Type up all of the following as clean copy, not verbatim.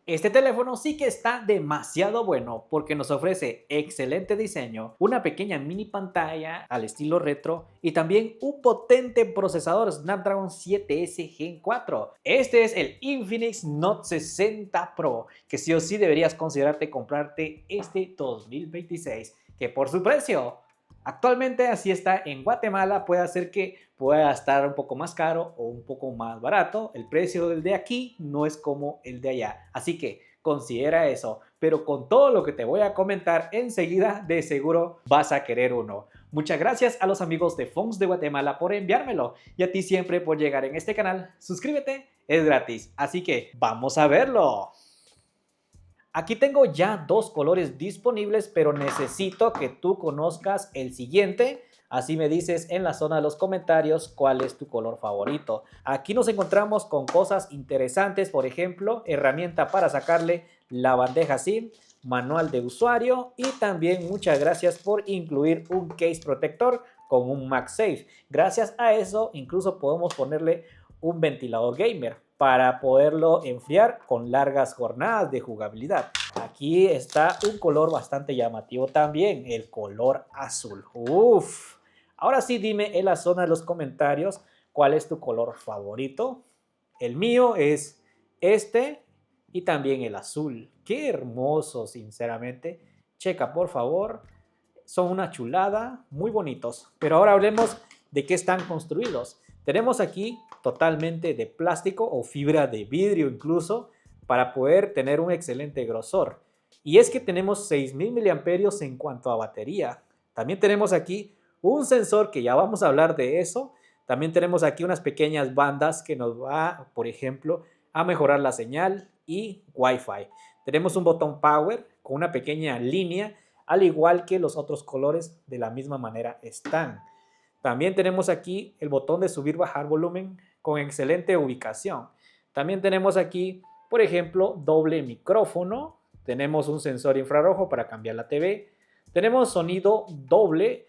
Este teléfono sí que está demasiado bueno porque nos ofrece excelente diseño, una pequeña mini pantalla al estilo retro y también un potente procesador Snapdragon 7S Gen 4. Este es el Infinix Note 60 Pro, que sí o sí deberías considerarte comprarte este 2026, que por su precio actualmente así está en Guatemala, puede hacer que pueda estar un poco más caro o un poco más barato. El precio del de aquí no es como el de allá, así que considera eso. Pero con todo lo que te voy a comentar enseguida, de seguro vas a querer uno. Muchas gracias a los amigos de Phones de Guatemala por enviármelo y a ti siempre por llegar en este canal. Suscríbete, es gratis, así que vamos a verlo. Aquí tengo ya dos colores disponibles, pero necesito que tú conozcas el siguiente. Así me dices en la zona de los comentarios cuál es tu color favorito. Aquí nos encontramos con cosas interesantes, por ejemplo, herramienta para sacarle la bandeja SIM, manual de usuario y también muchas gracias por incluir un case protector con un MagSafe. Gracias a eso incluso podemos ponerle un ventilador gamer para poderlo enfriar con largas jornadas de jugabilidad. Aquí está un color bastante llamativo también, el color azul. Uf. Ahora sí, dime en la zona de los comentarios cuál es tu color favorito. El mío es este y también el azul. Qué hermoso, sinceramente. Checa, por favor. Son una chulada, muy bonitos. Pero ahora hablemos de qué están construidos. Tenemos aquí totalmente de plástico o fibra de vidrio incluso para poder tener un excelente grosor. Y es que tenemos 6000 miliamperios en cuanto a batería. También tenemos aquí un sensor que ya vamos a hablar de eso. También tenemos aquí unas pequeñas bandas que nos va, por ejemplo, a mejorar la señal y Wi-Fi. Tenemos un botón Power con una pequeña línea, al igual que los otros colores de la misma manera están. También tenemos aquí el botón de subir bajar volumen con excelente ubicación. También tenemos aquí, por ejemplo, doble micrófono. Tenemos un sensor infrarrojo para cambiar la TV. Tenemos sonido doble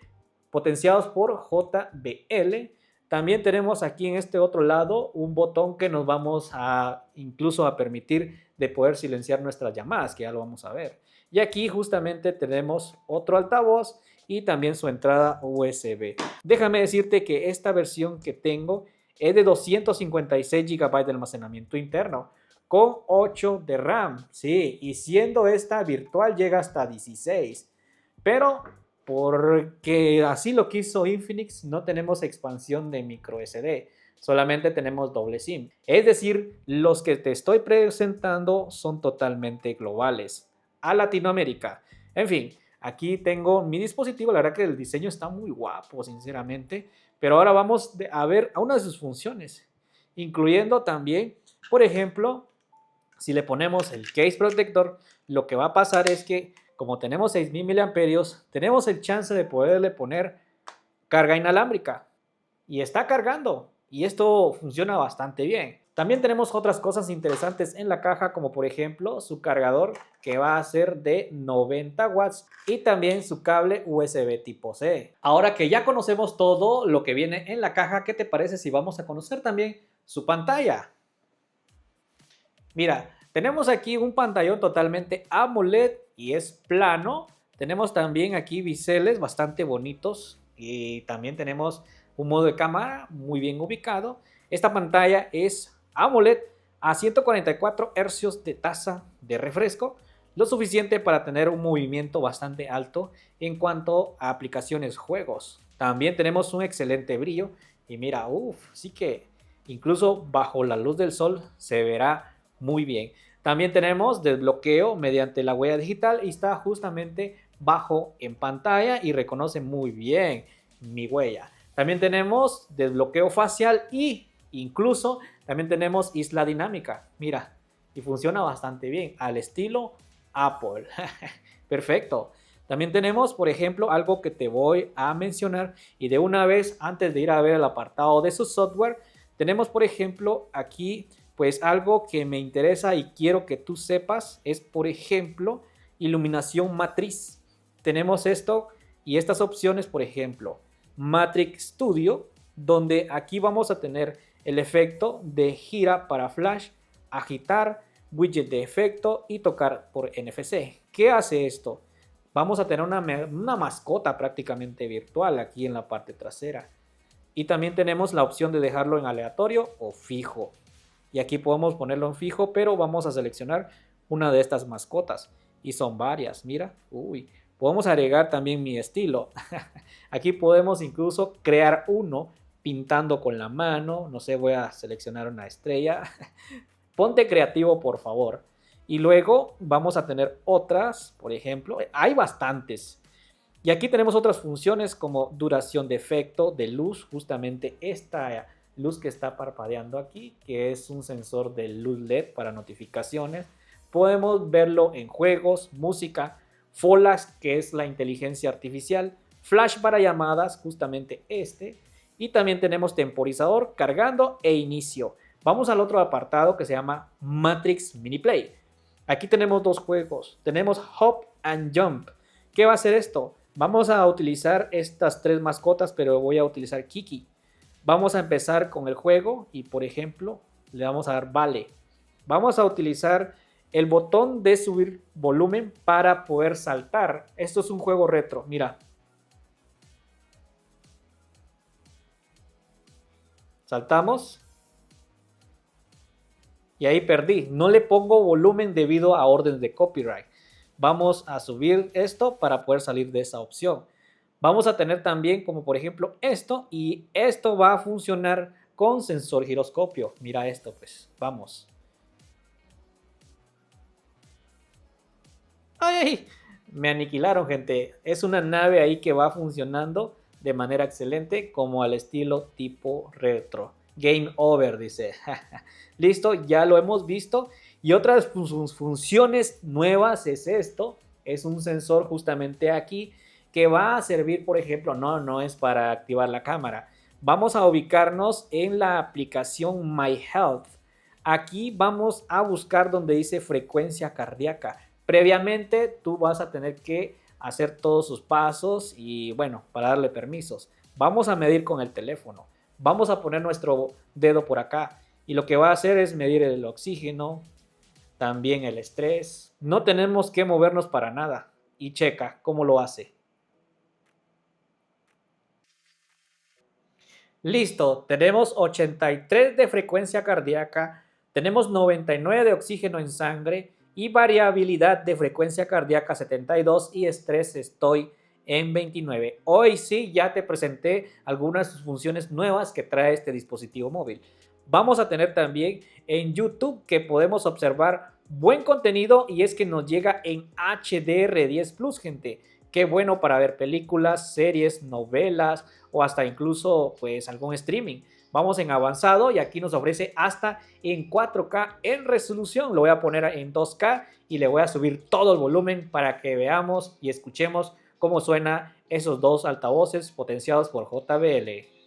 potenciados por JBL. También tenemos aquí en este otro lado un botón que nos vamos a incluso a permitir de poder silenciar nuestras llamadas, que ya lo vamos a ver. Y aquí justamente tenemos otro altavoz y también su entrada USB. Déjame decirte que esta versión que tengo es de 256 GB de almacenamiento interno con 8 de RAM, sí, y siendo esta virtual llega hasta 16. Pero porque así lo quiso Infinix, no tenemos expansión de micro SD, solamente tenemos doble SIM. Es decir, los que te estoy presentando son totalmente globales a Latinoamérica. En fin, aquí tengo mi dispositivo, la verdad que el diseño está muy guapo, sinceramente, pero ahora vamos a ver a una de sus funciones, incluyendo también, por ejemplo, si le ponemos el case protector, lo que va a pasar es que como tenemos 6000 miliamperios, tenemos el chance de poderle poner carga inalámbrica y está cargando y esto funciona bastante bien. También tenemos otras cosas interesantes en la caja, como por ejemplo su cargador que va a ser de 90 watts y también su cable USB tipo C. Ahora que ya conocemos todo lo que viene en la caja, ¿qué te parece si vamos a conocer también su pantalla? Mira, tenemos aquí un pantallón totalmente AMOLED y es plano. Tenemos también aquí biseles bastante bonitos y también tenemos un modo de cámara muy bien ubicado. Esta pantalla es AMOLED a 144 Hz de tasa de refresco, lo suficiente para tener un movimiento bastante alto en cuanto a aplicaciones juegos. También tenemos un excelente brillo y mira, sí que incluso bajo la luz del sol se verá muy bien. También tenemos desbloqueo mediante la huella digital y está justamente bajo en pantalla y reconoce muy bien mi huella. También tenemos desbloqueo facial y incluso también tenemos isla dinámica. Mira, y funciona bastante bien al estilo Apple. Perfecto. También tenemos, por ejemplo, algo que te voy a mencionar y de una vez antes de ir a ver el apartado de su software, tenemos, por ejemplo, aquí pues algo que me interesa y quiero que tú sepas es, por ejemplo, iluminación matriz. Tenemos esto y estas opciones, por ejemplo, Matrix Studio, donde aquí vamos a tener el efecto de gira para flash, agitar, widget de efecto y tocar por NFC. ¿Qué hace esto? Vamos a tener una mascota prácticamente virtual aquí en la parte trasera. Y también tenemos la opción de dejarlo en aleatorio o fijo. Y aquí podemos ponerlo en fijo, pero vamos a seleccionar una de estas mascotas. Y son varias, mira. Uy, podemos agregar también mi estilo. Aquí podemos incluso crear uno pintando con la mano. No sé, voy a seleccionar una estrella. Ponte creativo, por favor. Y luego vamos a tener otras, por ejemplo, hay bastantes. Y aquí tenemos otras funciones como duración de efecto, de luz, justamente esta luz que está parpadeando aquí, que es un sensor de luz LED para notificaciones. Podemos verlo en juegos, música, Folax, que es la inteligencia artificial, Flash para llamadas, justamente este, y también tenemos temporizador, cargando e inicio. Vamos al otro apartado que se llama Matrix Mini Play. Aquí tenemos dos juegos, tenemos Hop and Jump. ¿Qué va a hacer esto? Vamos a utilizar estas tres mascotas, pero voy a utilizar Kiki. Vamos a empezar con el juego y, por ejemplo, le vamos a dar vale. Vamos a utilizar el botón de subir volumen para poder saltar. Esto es un juego retro, mira. Saltamos. Y ahí perdí. No le pongo volumen debido a órdenes de copyright. Vamos a subir esto para poder salir de esa opción. Vamos a tener también como por ejemplo esto, y esto va a funcionar con sensor giroscopio. Mira esto, pues, vamos. ¡Ay! Me aniquilaron, gente. Es una nave ahí que va funcionando de manera excelente como al estilo tipo retro. Game over, dice. Listo, ya lo hemos visto. Y otras funciones nuevas es esto. Es un sensor justamente aquí que va a servir, por ejemplo, no es para activar la cámara. Vamos a ubicarnos en la aplicación My Health. Aquí vamos a buscar donde dice frecuencia cardíaca. Previamente tú vas a tener que hacer todos sus pasos y bueno, para darle permisos. Vamos a medir con el teléfono. Vamos a poner nuestro dedo por acá y lo que va a hacer es medir el oxígeno, también el estrés. No tenemos que movernos para nada. Y checa cómo lo hace. Listo, tenemos 83 de frecuencia cardíaca, tenemos 99 de oxígeno en sangre y variabilidad de frecuencia cardíaca 72 y estrés estoy en 29. Hoy sí ya te presenté algunas funciones nuevas que trae este dispositivo móvil. Vamos a tener también en YouTube que podemos observar buen contenido y es que nos llega en HDR10 Plus, gente. Qué bueno para ver películas, series, novelas o hasta incluso pues algún streaming. Vamos en avanzado y aquí nos ofrece hasta en 4K en resolución. Lo voy a poner en 2K y le voy a subir todo el volumen para que veamos y escuchemos cómo suena esos dos altavoces potenciados por JBL.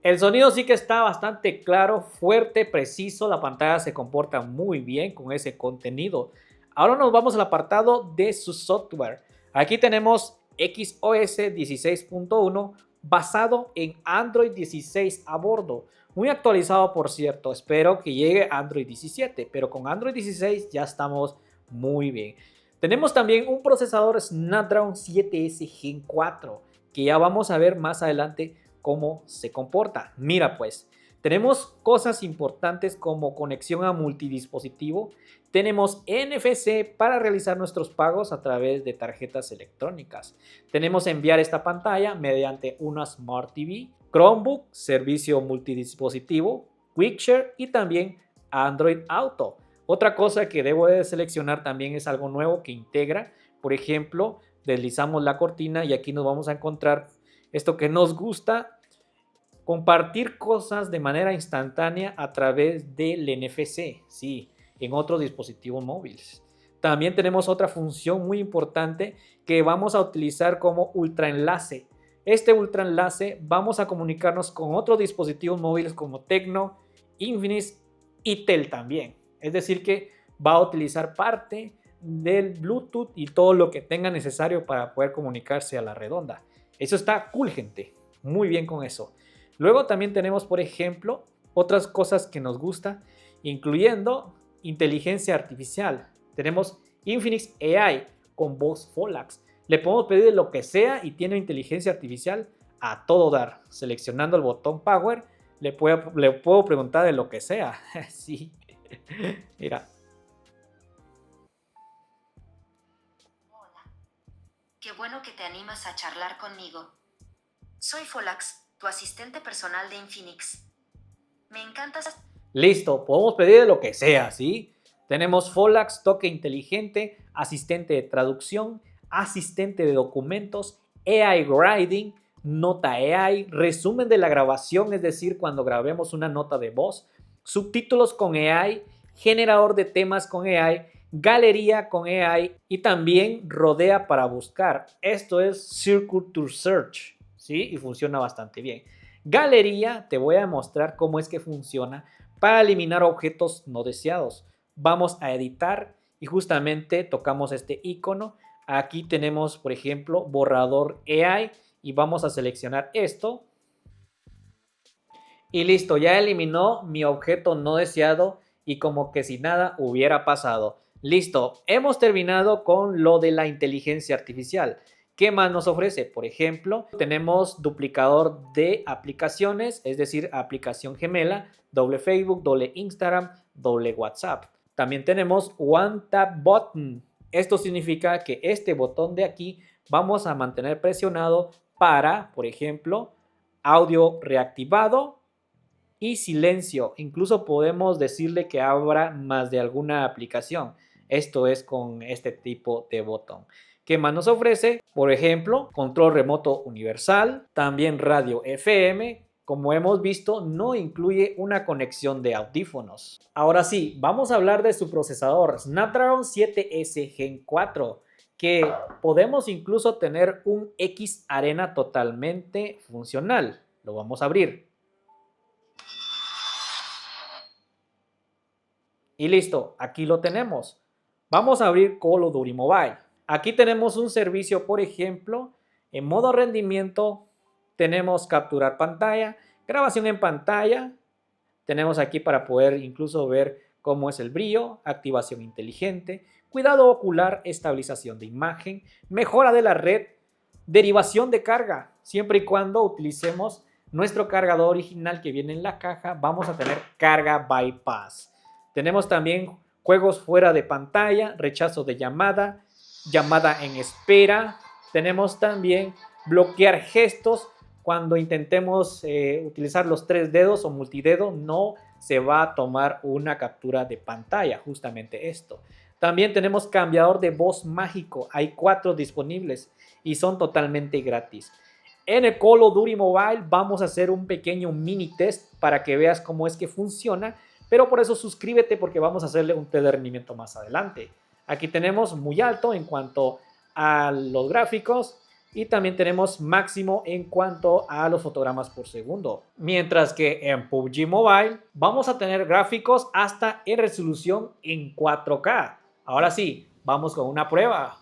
El sonido sí que está bastante claro, fuerte, preciso. La pantalla se comporta muy bien con ese contenido. Ahora nos vamos al apartado de su software. Aquí tenemos XOS 16.1 basado en Android 16 a bordo. Muy actualizado, por cierto. Espero que llegue Android 17, pero con Android 16 ya estamos muy bien. Tenemos también un procesador Snapdragon 7S Gen 4 que ya vamos a ver más adelante cómo se comporta. Mira pues, tenemos cosas importantes como conexión a multidispositivo, tenemos NFC para realizar nuestros pagos a través de tarjetas electrónicas, tenemos enviar esta pantalla mediante una Smart TV, Chromebook, servicio multidispositivo, QuickShare y también Android Auto. Otra cosa que debo de seleccionar también es algo nuevo que integra, por ejemplo, deslizamos la cortina y aquí nos vamos a encontrar esto que nos gusta, compartir cosas de manera instantánea a través del NFC, sí, en otros dispositivos móviles. También tenemos otra función muy importante que vamos a utilizar como ultraenlace. Este ultraenlace vamos a comunicarnos con otros dispositivos móviles como Tecno Infinix y Tel también. Es decir que va a utilizar parte del Bluetooth y todo lo que tenga necesario para poder comunicarse a la redonda. Eso está cool, gente. Muy bien con eso. Luego también tenemos, por ejemplo, otras cosas que nos gusta, incluyendo inteligencia artificial. Tenemos Infinix AI con voz Folax. Le podemos pedir lo que sea y tiene inteligencia artificial a todo dar. Seleccionando el botón Power, le puedo preguntar de lo que sea. Sí, mira. Hola. Qué bueno que te animas a charlar conmigo. Soy Folax, tu asistente personal de Infinix. Me encantas. Listo, podemos pedir lo que sea, ¿sí? Tenemos Folax, toque inteligente, asistente de traducción, asistente de documentos, AI Writing, nota AI, resumen de la grabación, es decir, cuando grabemos una nota de voz, subtítulos con AI, generador de temas con AI, galería con AI y también rodea para buscar. Esto es Circle to Search, ¿sí? Y funciona bastante bien. Galería, te voy a mostrar cómo es que funciona para eliminar objetos no deseados. Vamos a editar y justamente tocamos este icono. Aquí tenemos, por ejemplo, borrador AI y vamos a seleccionar esto. Y listo, ya eliminó mi objeto no deseado y como que si nada hubiera pasado. Listo, hemos terminado con lo de la inteligencia artificial. ¿Qué más nos ofrece? Por ejemplo, tenemos duplicador de aplicaciones, es decir, aplicación gemela, doble Facebook, doble Instagram, doble WhatsApp. También tenemos One Tap Button. Esto significa que este botón de aquí vamos a mantener presionado para, por ejemplo, audio reactivado y silencio. Incluso podemos decirle que abra más de alguna aplicación. Esto es con este tipo de botón. ¿Qué más nos ofrece? Por ejemplo, control remoto universal, también radio FM. Como hemos visto, no incluye una conexión de audífonos. Ahora sí, vamos a hablar de su procesador Snapdragon 7S Gen 4, que podemos incluso tener un X Arena totalmente funcional. Lo vamos a abrir. Y listo, aquí lo tenemos. Vamos a abrir Call of Duty Mobile. Aquí tenemos un servicio, por ejemplo, en modo rendimiento, tenemos capturar pantalla, grabación en pantalla, tenemos aquí para poder incluso ver cómo es el brillo, activación inteligente, cuidado ocular, estabilización de imagen, mejora de la red, derivación de carga, siempre y cuando utilicemos nuestro cargador original que viene en la caja, vamos a tener carga bypass. Tenemos también juegos fuera de pantalla, rechazo de llamada, llamada en espera. Tenemos también bloquear gestos. Cuando intentemos utilizar los 3 dedos o multidedo, no se va a tomar una captura de pantalla, justamente esto. También tenemos cambiador de voz mágico. Hay 4 disponibles y son totalmente gratis. En el Call of Duty Mobile vamos a hacer un pequeño mini test para que veas cómo es que funciona. Pero por eso suscríbete porque vamos a hacerle un test de rendimiento más adelante. Aquí tenemos muy alto en cuanto a los gráficos y también tenemos máximo en cuanto a los fotogramas por segundo. Mientras que en PUBG Mobile vamos a tener gráficos hasta en resolución en 4K. Ahora sí, vamos con una prueba.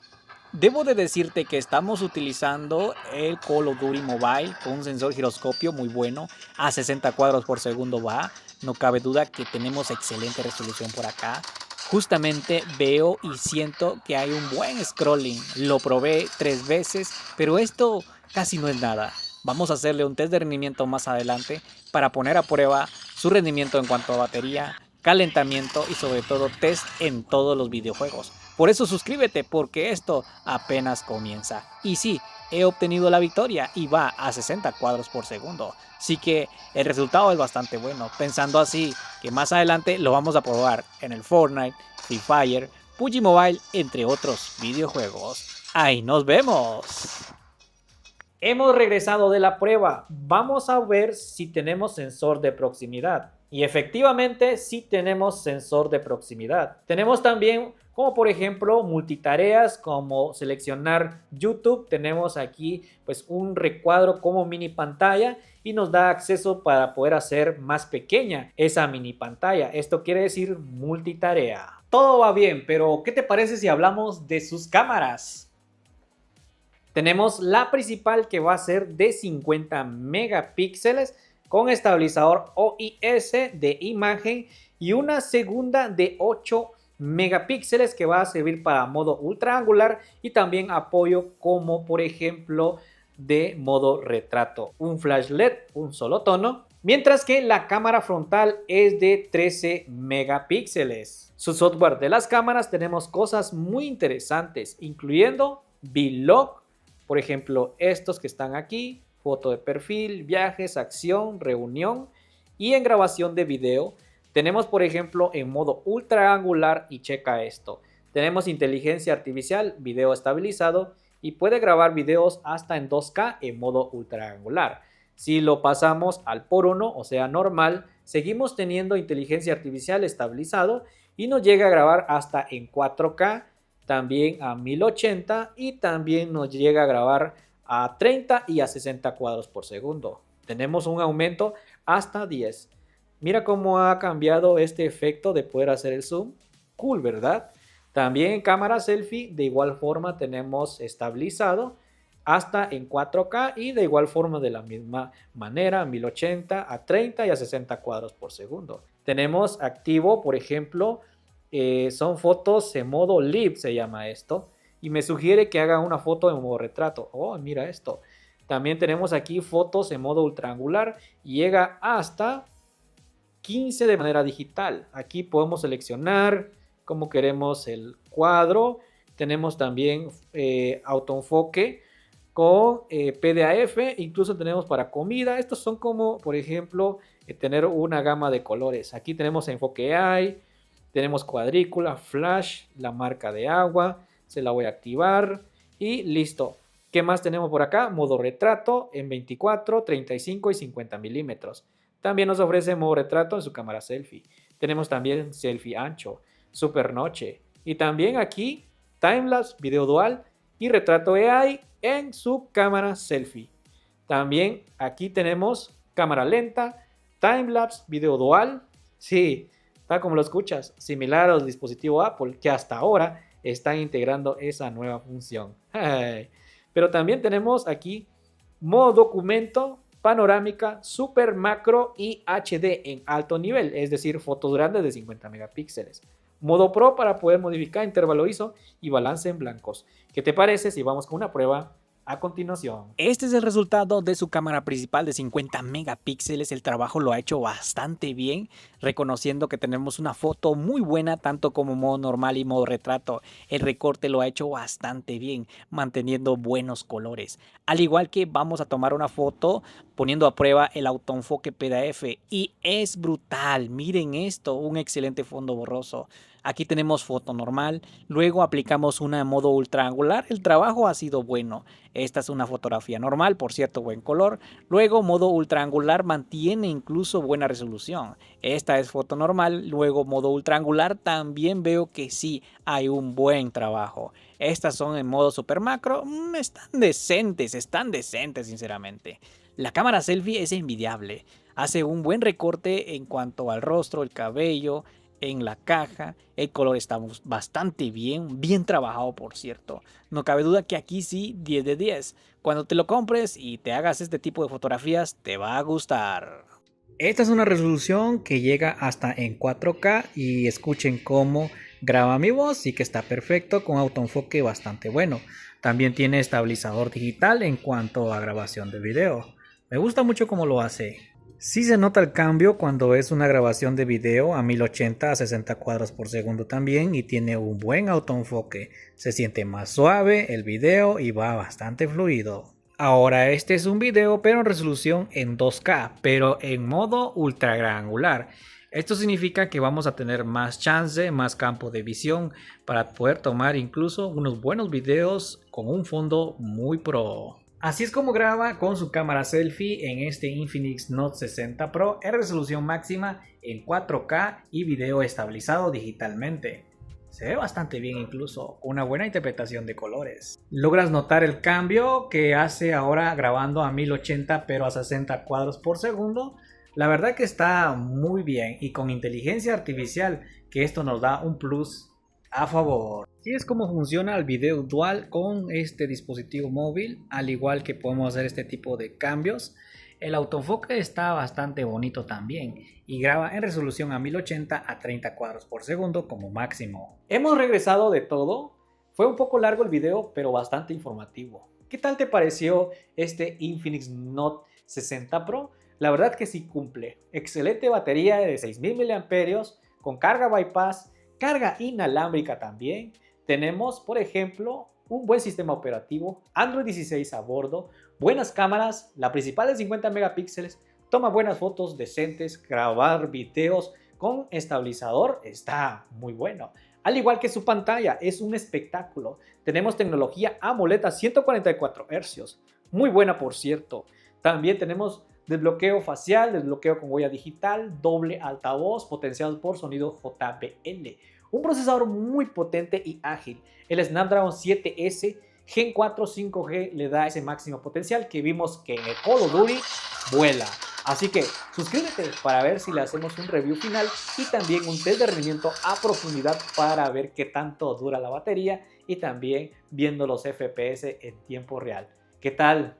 Debo de decirte que estamos utilizando el Call of Duty Mobile con un sensor giroscopio muy bueno, a 60 cuadros por segundo va, no cabe duda que tenemos excelente resolución por acá. Justamente veo y siento que hay un buen scrolling, lo probé 3 veces, pero esto casi no es nada. Vamos a hacerle un test de rendimiento más adelante para poner a prueba su rendimiento en cuanto a batería, calentamiento y sobre todo test en todos los videojuegos. Por eso suscríbete porque esto apenas comienza. Y sí, he obtenido la victoria y va a 60 cuadros por segundo. Así que el resultado es bastante bueno. Pensando así que más adelante lo vamos a probar en el Fortnite, Free Fire, PUBG Mobile, entre otros videojuegos. ¡Ahí nos vemos! Hemos regresado de la prueba. Vamos a ver si tenemos sensor de proximidad. Y efectivamente sí tenemos sensor de proximidad. Tenemos también como por ejemplo multitareas como seleccionar YouTube. Tenemos aquí pues un recuadro como mini pantalla y nos da acceso para poder hacer más pequeña esa mini pantalla. Esto quiere decir multitarea. Todo va bien, pero ¿qué te parece si hablamos de sus cámaras? Tenemos la principal que va a ser de 50 megapíxeles con estabilizador OIS de imagen y una segunda de 8 megapíxeles que va a servir para modo ultra angular y también apoyo como por ejemplo de modo retrato. Un flash LED, un solo tono, mientras que la cámara frontal es de 13 megapíxeles. Su software de las cámaras tenemos cosas muy interesantes, incluyendo Vlog, por ejemplo estos que están aquí, foto de perfil, viajes, acción, reunión, y en grabación de video tenemos por ejemplo en modo ultra angular, y checa esto, tenemos inteligencia artificial, video estabilizado y puede grabar videos hasta en 2K en modo ultra angular. Si lo pasamos al por 1, o sea normal, seguimos teniendo inteligencia artificial estabilizado y nos llega a grabar hasta en 4K, también a 1080 y también nos llega a grabar a 30 y a 60 cuadros por segundo. Tenemos un aumento hasta 10. Mira cómo ha cambiado este efecto de poder hacer el zoom. Cool, ¿verdad? También en cámara selfie de igual forma tenemos estabilizado hasta en 4K y de igual forma de la misma manera 1080 a 30 y a 60 cuadros por segundo. Tenemos activo, por ejemplo, son fotos en modo live, se llama esto, y me sugiere que haga una foto en modo retrato. Oh, mira esto. También tenemos aquí fotos en modo ultraangular y llega hasta 15 de manera digital. Aquí podemos seleccionar cómo queremos el cuadro. Tenemos también autoenfoque con PDAF, incluso tenemos para comida. Estos son como, por ejemplo, tener una gama de colores. Aquí tenemos enfoque AI, tenemos cuadrícula, flash, la marca de agua, se la voy a activar y listo. ¿Qué más tenemos por acá? Modo retrato en 24, 35 y 50 milímetros. También nos ofrece modo retrato en su cámara selfie. Tenemos también selfie ancho, super noche y también aquí timelapse, video dual y retrato AI en su cámara selfie. También aquí tenemos cámara lenta, timelapse, video dual. Sí, tal como lo escuchas, similar a los dispositivos Apple que hasta ahora están integrando esa nueva función. Pero también tenemos aquí modo documento, panorámica, super macro y HD en alto nivel, es decir, fotos grandes de 50 megapíxeles. Modo Pro para poder modificar intervalo ISO y balance en blancos. ¿Qué te parece si vamos con una prueba a continuación? Este es el resultado de su cámara principal de 50 megapíxeles. El trabajo lo ha hecho bastante bien, reconociendo que tenemos una foto muy buena tanto como modo normal y modo retrato. El recorte lo ha hecho bastante bien, manteniendo buenos colores. Al igual que vamos a tomar una foto poniendo a prueba el autoenfoque PDAF y es brutal. Miren esto, un excelente fondo borroso. Aquí tenemos foto normal, luego aplicamos una en modo ultra angular, el trabajo ha sido bueno. Esta es una fotografía normal, por cierto, buen color. Luego modo ultra angular mantiene incluso buena resolución. Esta es foto normal, luego modo ultra angular también veo que sí, hay un buen trabajo. Estas son en modo super macro, están decentes sinceramente. La cámara selfie es envidiable, hace un buen recorte en cuanto al rostro, el cabello, en la caja, el color está bastante bien trabajado por cierto. No cabe duda que aquí sí 10 de 10. Cuando te lo compres y te hagas este tipo de fotografías te va a gustar. Esta es una resolución que llega hasta en 4K y escuchen cómo graba mi voz y que está perfecto con autoenfoque bastante bueno. También tiene estabilizador digital en cuanto a grabación de video. Me gusta mucho cómo lo hace. Sí se nota el cambio cuando es una grabación de video a 1080 a 60 cuadros por segundo también y tiene un buen autoenfoque. Se siente más suave el video y va bastante fluido. Ahora este es un video pero en resolución en 2K, pero en modo ultra gran angular. Esto significa que vamos a tener más chance, más campo de visión para poder tomar incluso unos buenos videos con un fondo muy pro. Así es como graba con su cámara selfie en este Infinix Note 60 Pro en resolución máxima en 4K y video estabilizado digitalmente. Se ve bastante bien incluso, una buena interpretación de colores. Logras notar el cambio que hace ahora grabando a 1080 pero a 60 cuadros por segundo. La verdad que está muy bien y con inteligencia artificial que esto nos da un plus a favor. Así es como funciona el video dual con este dispositivo móvil, al igual que podemos hacer este tipo de cambios. El autoenfoque está bastante bonito también y graba en resolución a 1080 a 30 cuadros por segundo como máximo. Hemos regresado de todo. Fue un poco largo el video, pero bastante informativo. ¿Qué tal te pareció este Infinix Note 60 Pro? La verdad que sí cumple. Excelente batería de 6000 mAh con carga bypass, carga inalámbrica también. Tenemos, por ejemplo, un buen sistema operativo, Android 16 a bordo, buenas cámaras, la principal de 50 megapíxeles, toma buenas fotos decentes, grabar videos con estabilizador está muy bueno. Al igual que su pantalla, es un espectáculo. Tenemos tecnología AMOLED a 144 Hz, muy buena por cierto. También tenemos desbloqueo facial, desbloqueo con huella digital, doble altavoz potenciados por sonido JBL. Un procesador muy potente y ágil. El Snapdragon 7S Gen 4 5G le da ese máximo potencial que vimos que en el Call of Duty vuela. Así que suscríbete para ver si le hacemos un review final y también un test de rendimiento a profundidad para ver qué tanto dura la batería y también viendo los FPS en tiempo real. ¿Qué tal?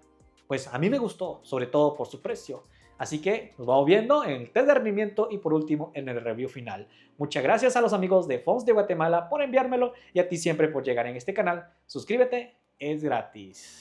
Pues a mí me gustó, sobre todo por su precio. Así que nos vamos viendo en el test de rendimiento y por último en el review final. Muchas gracias a los amigos de Phones de Guatemala por enviármelo y a ti siempre por llegar en este canal. Suscríbete, es gratis.